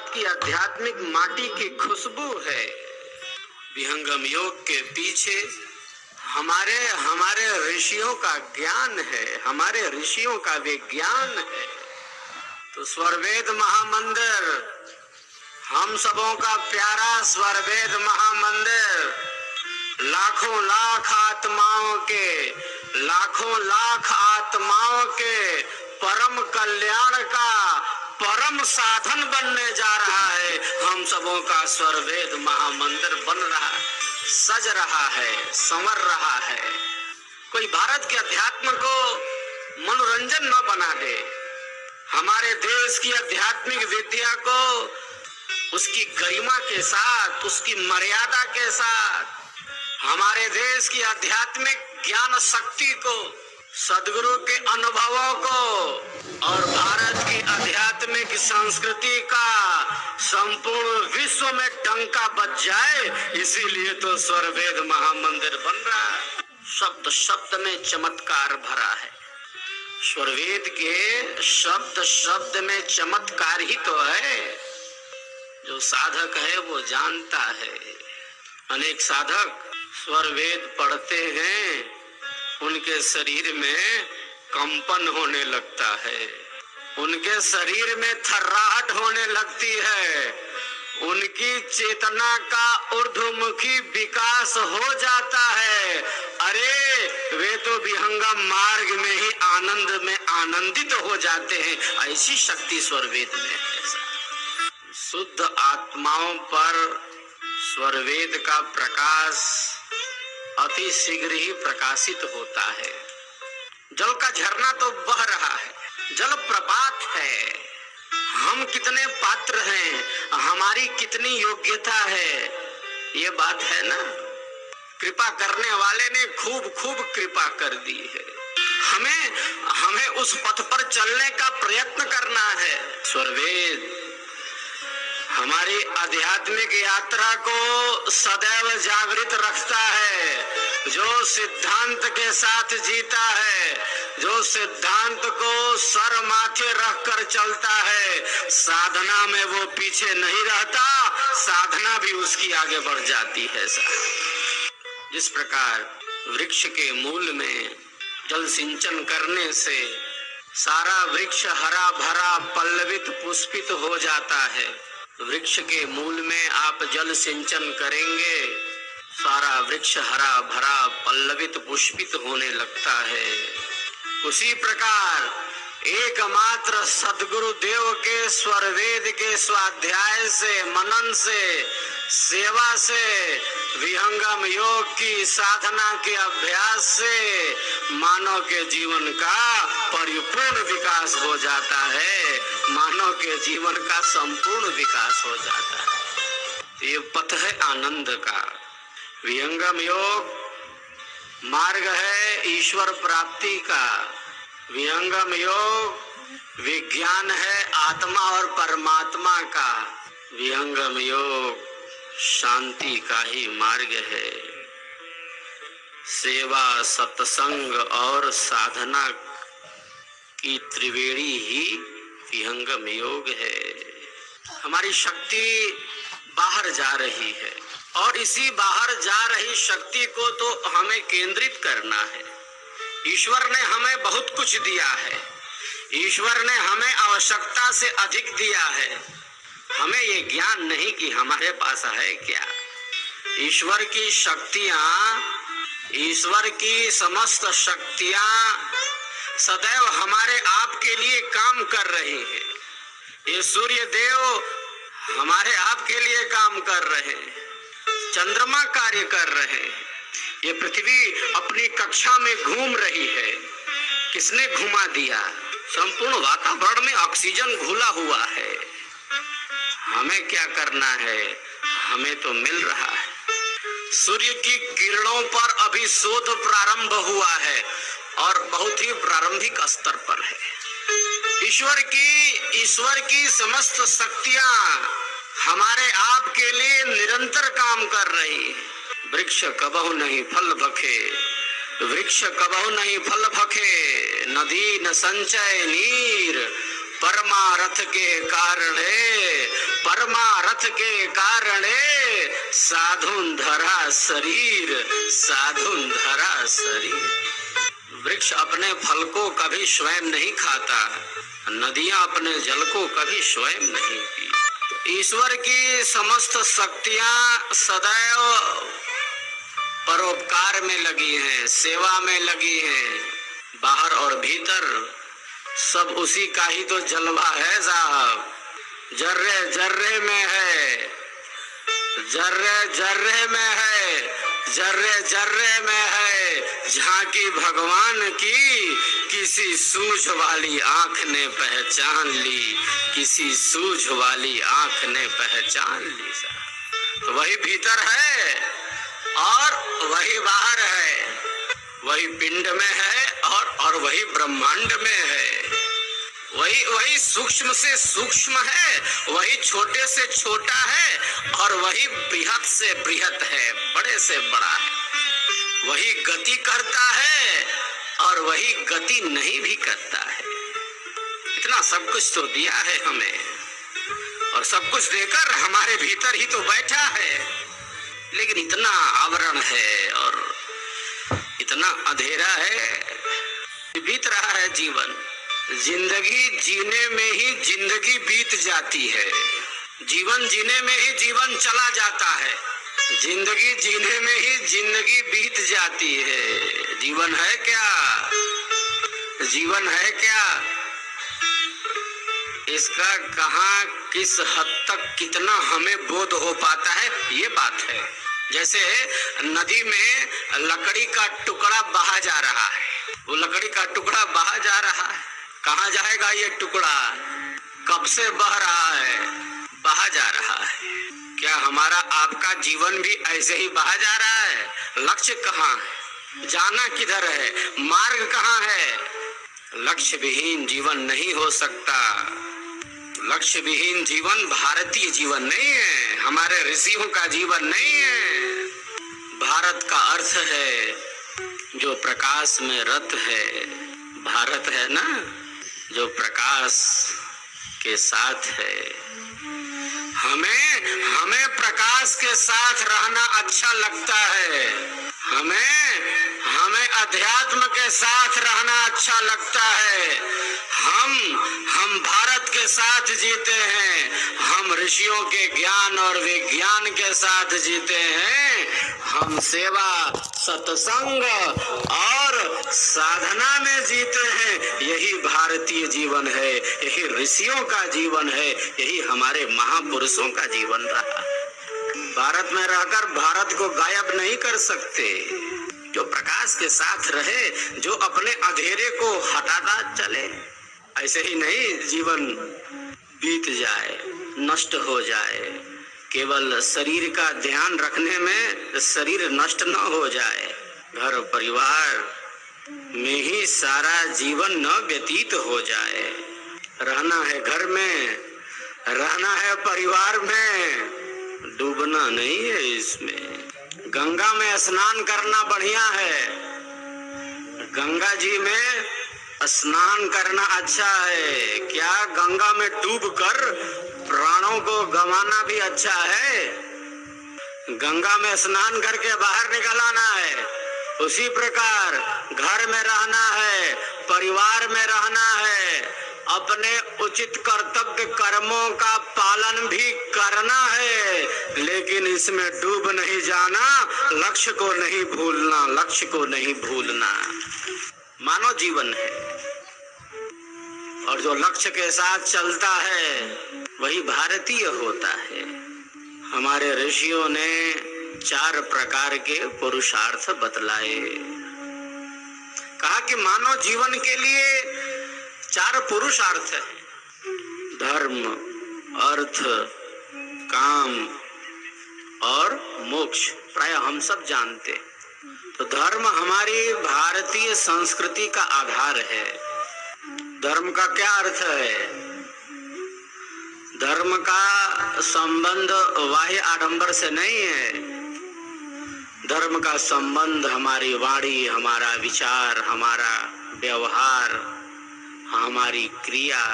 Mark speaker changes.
Speaker 1: भारत की आध्यात्मिक माटी की खुशबू है। विहंगम योग के पीछे हमारे हमारे ऋषियों का ज्ञान है, हमारे ऋषियों का विज्ञान है। तो स्वरवेद महामंदिर, हम सबों का प्यारा स्वरवेद महामंदिर, लाखों लाख आत्माओं के परम कल्याण का परम साधन बनने जा रहा है। हम सबों का स्वरवेद महामंदिर बन रहा है, सज रहा है, संवर रहा है। कोई भारत के अध्यात्म को मनोरंजन न बना दे, हमारे देश की आध्यात्मिक विद्या को उसकी गरिमा के साथ, उसकी मर्यादा के साथ, हमारे देश की आध्यात्मिक ज्ञान शक्ति को, सदगुरु के अनुभवों को और भारत की आध्यात्मिक संस्कृति का संपूर्ण विश्व में डंका बज जाए, इसीलिए तो स्वरवेद महामंदिर बन रहा है। शब्द शब्द में चमत्कार भरा है। स्वरवेद के शब्द शब्द में चमत्कार ही तो है। जो साधक है वो जानता है। अनेक साधक स्वरवेद पढ़ते हैं, उनके शरीर में कंपन होने लगता है, उनके शरीर में थर्राहट होने लगती है, उनकी चेतना का ऊर्ध्वमुखी विकास हो जाता है। अरे वे तो विहंगम मार्ग में ही आनंद में आनंदित हो जाते हैं। ऐसी शक्ति स्वरवेद में है। शुद्ध आत्माओं पर स्वरवेद का प्रकाश अति शीघ्र ही प्रकाशित होता है। जल का झरना तो बह रहा है, जल प्रपात है। हम कितने पात्र हैं, हमारी कितनी योग्यता है, ये बात है ना। कृपा करने वाले ने खूब खूब कृपा कर दी है। हमें उस पथ पर चलने का प्रयत्न करना है। स्वरवेद हमारी आध्यात्मिक यात्रा को सदैव जागृत रखता है। जो सिद्धांत के साथ जीता है, जो सिद्धांत को सर माथे रख कर चलता है, साधना में वो पीछे नहीं रहता, साधना भी उसकी आगे बढ़ जाती है। जिस प्रकार वृक्ष के मूल में जल सिंचन करने से सारा वृक्ष हरा भरा पल्लवित पुष्पित हो जाता है, वृक्ष के मूल में आप जल सिंचन करेंगे, सारा वृक्ष हरा भरा पल्लवित पुष्पित होने लगता है। उसी प्रकार एकमात्र सद्गुरु देव के स्वरवेद के स्वाध्याय से, मनन से, सेवा से, विहंगम योग की साधना के अभ्यास से मानव के जीवन का परिपूर्ण विकास हो जाता है। मानव के जीवन का संपूर्ण विकास हो जाता है। ये पथ है आनंद का। विहंगम योग मार्ग है ईश्वर प्राप्ति का। विहंगम योग विज्ञान है आत्मा और परमात्मा का। विहंगम योग शांति का ही मार्ग है। सेवा, सत्संग और साधना की त्रिवेणी ही विहंगम योग है। हमारी शक्ति बाहर जा रही है और इसी बाहर जा रही शक्ति को तो हमें केंद्रित करना है। ईश्वर ने हमें बहुत कुछ दिया है, ईश्वर ने हमें आवश्यकता से अधिक दिया है। हमें ये ज्ञान नहीं कि हमारे पास है क्या। ईश्वर की शक्तियां, ईश्वर की समस्त शक्तियां सदैव हमारे आप के लिए काम कर रही है। ये सूर्य देव हमारे आप के लिए काम कर रहे हैं, चंद्रमा कार्य कर रहे हैं, ये पृथ्वी अपनी कक्षा में घूम रही है। किसने घुमा दिया? संपूर्ण वातावरण में ऑक्सीजन घुला हुआ है। हमें क्या करना है? हमें तो मिल रहा है। सूर्य की किरणों पर अभी शोध प्रारंभ हुआ है और बहुत ही प्रारंभिक स्तर पर है। ईश्वर की समस्त शक्तियां हमारे आप के लिए निरंतर काम कर रही है। वृक्ष कबहु नहीं फल भखे, वृक्ष कबहु नहीं फल भखे, नदी न संचय नीर, परमारथ के कारण परमारथ के कारणे साधुन धरा शरीर, साधुन धरा शरीर। वृक्ष अपने फल को कभी स्वयं नहीं खाता, नदियां अपने जल को कभी स्वयं नहीं पी। ईश्वर की समस्त शक्तियां सदैव परोपकार में लगी हैं, सेवा में लगी हैं। बाहर और भीतर सब उसी का ही तो जलवा है साहब। जर्रे जर्रे में है, जर्रे जर्रे में है, जर्रे जर्रे में है झांकी भगवान की। किसी सूझ वाली आंख ने पहचान ली, किसी सूझ वाली आंख ने पहचान ली साहब। तो वही भीतर है और वही बाहर है, वही पिंड में है और वही ब्रह्मांड में है। वही सूक्ष्म से सूक्ष्म है, वही छोटे से छोटा है और वही बृहत से बृहत है, बड़े से बड़ा है। वही गति करता है और वही गति नहीं भी करता है। इतना सब कुछ तो दिया है हमें और सब कुछ देकर हमारे भीतर ही तो बैठा है। लेकिन इतना आवरण है और इतना अंधेरा है, बीत रहा है जीवन। जिंदगी जीने में ही जिंदगी बीत जाती है, जीवन जीने में ही जीवन चला जाता है, जिंदगी जीने में ही जिंदगी बीत जाती है। जीवन है क्या? जीवन है क्या? इसका कहाँ किस हद तक कितना हमें बोध हो पाता है, ये बात है। जैसे नदी में लकड़ी का टुकड़ा बहा जा रहा है, वो लकड़ी का टुकड़ा बहा जा रहा है, कहाँ जाएगा ये टुकड़ा? कब से बह रहा है? बहा जा रहा है। क्या हमारा आपका जीवन भी ऐसे ही बहा जा रहा है? लक्ष्य कहाँ है? जाना किधर है? मार्ग कहाँ है? लक्ष्य विहीन जीवन नहीं हो सकता। लक्ष्य विहीन जीवन भारतीय जीवन नहीं है, हमारे ऋषियों का जीवन नहीं है। भारत का अर्थ है जो प्रकाश में रत है। भारत है ना, जो प्रकाश के साथ है। हमें प्रकाश के साथ रहना अच्छा लगता है। हमें अध्यात्म के साथ रहना अच्छा लगता है। हम भारत के साथ जीते हैं, हम ऋषियों के ज्ञान और विज्ञान के साथ जीते हैं। हम सेवा, सत्संग और साधना में जीते हैं। यही भारतीय जीवन है, यही ऋषियों का जीवन है, यही हमारे महापुरुषों का जीवन रहा। भारत में रहकर भारत को गायब नहीं कर सकते। जो प्रकाश के साथ रहे, जो अपने अंधेरे को हटाता चले। ऐसे ही नहीं जीवन बीत जाए, नष्ट हो जाए। केवल शरीर का ध्यान रखने में शरीर नष्ट न हो जाए। घर परिवार में ही सारा जीवन न व्यतीत हो जाए। रहना है घर में, रहना है परिवार में, डूबना नहीं है इसमें। गंगा में स्नान करना बढ़िया है, गंगा जी में स्नान करना अच्छा है। क्या गंगा में डूबकर प्राणों को गंवाना भी अच्छा है? गंगा में स्नान करके बाहर निकल आना है। उसी प्रकार घर में रहना है, परिवार में रहना है, अपने उचित कर्तव्य कर्मों का पालन भी करना है। लेकिन इसमें डूब नहीं जाना, लक्ष्य को नहीं भूलना, लक्ष्य को नहीं भूलना। मानव जीवन है और जो लक्ष्य के साथ चलता है वही भारतीय होता है। हमारे ऋषियों ने 4 प्रकार के पुरुषार्थ बतलाए। कहा कि मानव जीवन के लिए 4 पुरुषार्थ है: धर्म, अर्थ, काम और मोक्ष। प्राय हम सब जानते। तो धर्म हमारी भारतीय संस्कृति का आधार है। धर्म का क्या अर्थ है? धर्म का संबंध बाह्य आडंबर से नहीं है। धर्म का संबंध हमारी वाणी, हमारा विचार, हमारा व्यवहार, हमारी क्रिया